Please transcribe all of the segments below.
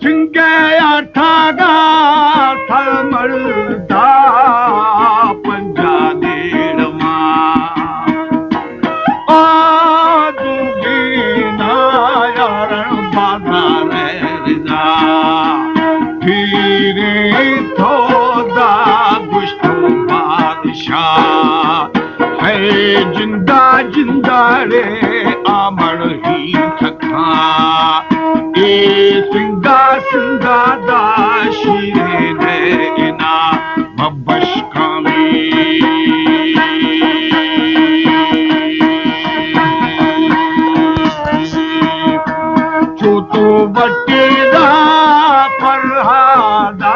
सिंगया ठागा थमरदा पंजा देड़मा आदुगीना यारण बाजार रिजा धीरे थोदा गुश्तो बादशाह है जिंदा जिंदा रे आमर ही थका ए सिंगा सिंगा दा शीरे ने इना बबश कामी छोटो बट्टे दा फरहादा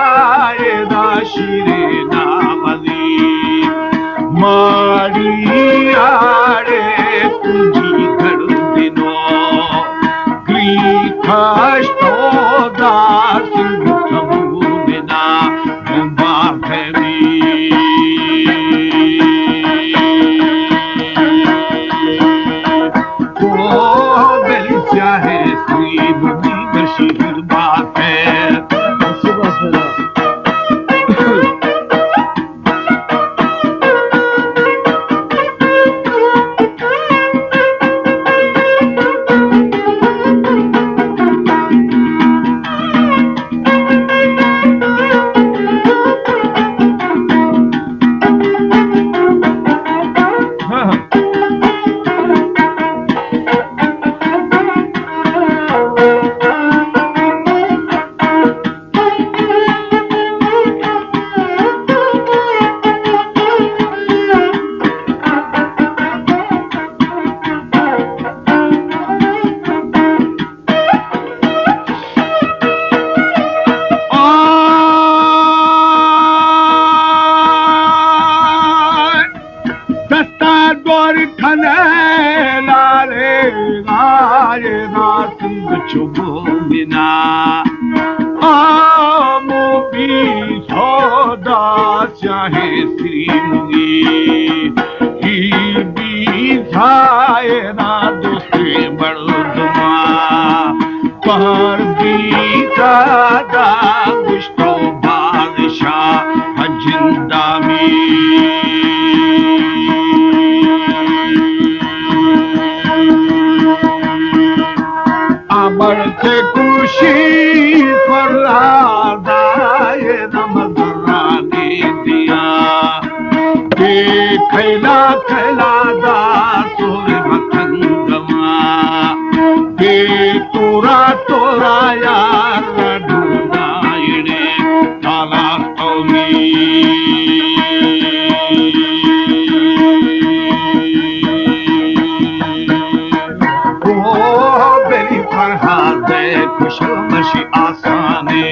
ए दा शीरे ना मदी मारी आड़े तुझी घर दिनो ग्रीठास्तो दास सबूना बाफेरी ओ बेलिया है श्री बुद्धि बशीर बात है चुबोमिना आमो भी सौदा चाहे श्री मुगी ही भी झायना दूसरे मर्दमा पर भी दादा गुश्तो बादशाह जिंदा में बढ़ते खुशी फरहादाए नमदरा ने दिया के खैला खैला दा सोर भखंगमा के तोरा तोरा यार ढूंढाइने ताला तोमी खुशमशी आसाने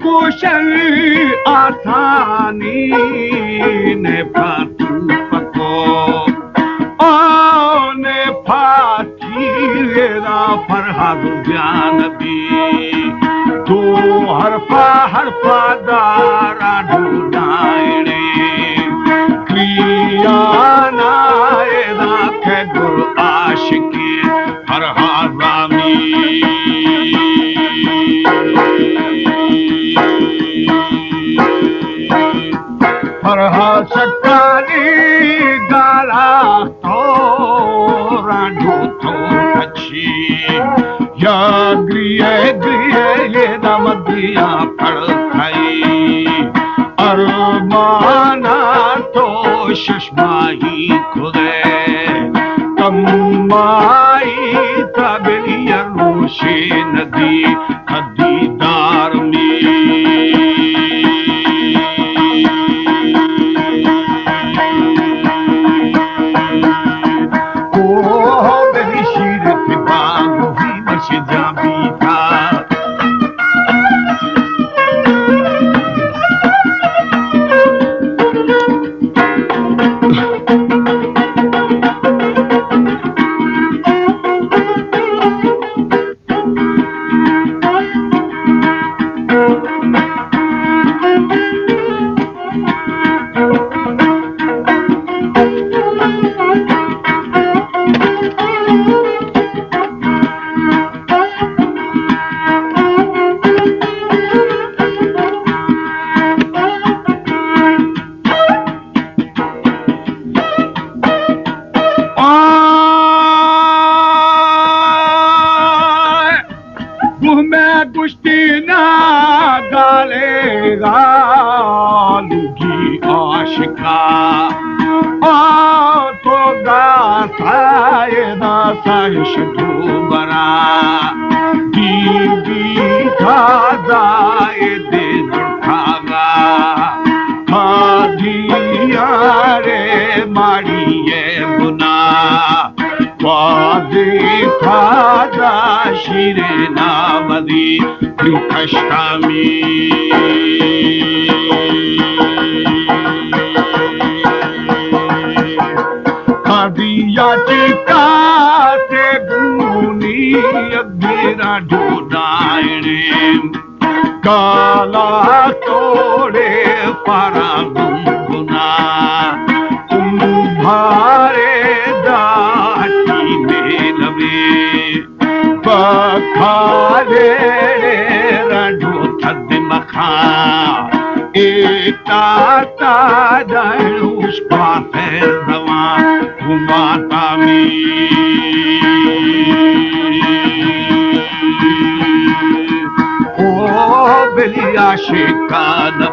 कुशल आसानी ने फातू पको ने फाती रा फरहाद ज्ञान भी तो हरफा दारा ढूंढाइने क्रिया नायदा के गुर आशिकी फरहाद रामी फरहा सकाली गाला तो राडू तो अच्छी या ग्रिय ये नम दिया पड़ खाई अरमाना तो सुषमा ही खुदे कमाई तबलियर शे नदी खदीदार में ओ मेरी शीर के बाग भी मर्शे जा भी था लुगी आशिका तो गासायदा साइश डूबरा दीदी खादाए दे दुखागा खादिया रे मारिए बुना वादे खादा शिरे नामदी कष्टामी खादिया चिका से गुनी अधेरा ढूंढाए काला तोड़े पारा गुनगुना तुम्हारे दाटी में लवे बखारे रंडो थद मखा एकता दारुष पाते दवा घुमाता में ओ बलिया शिका न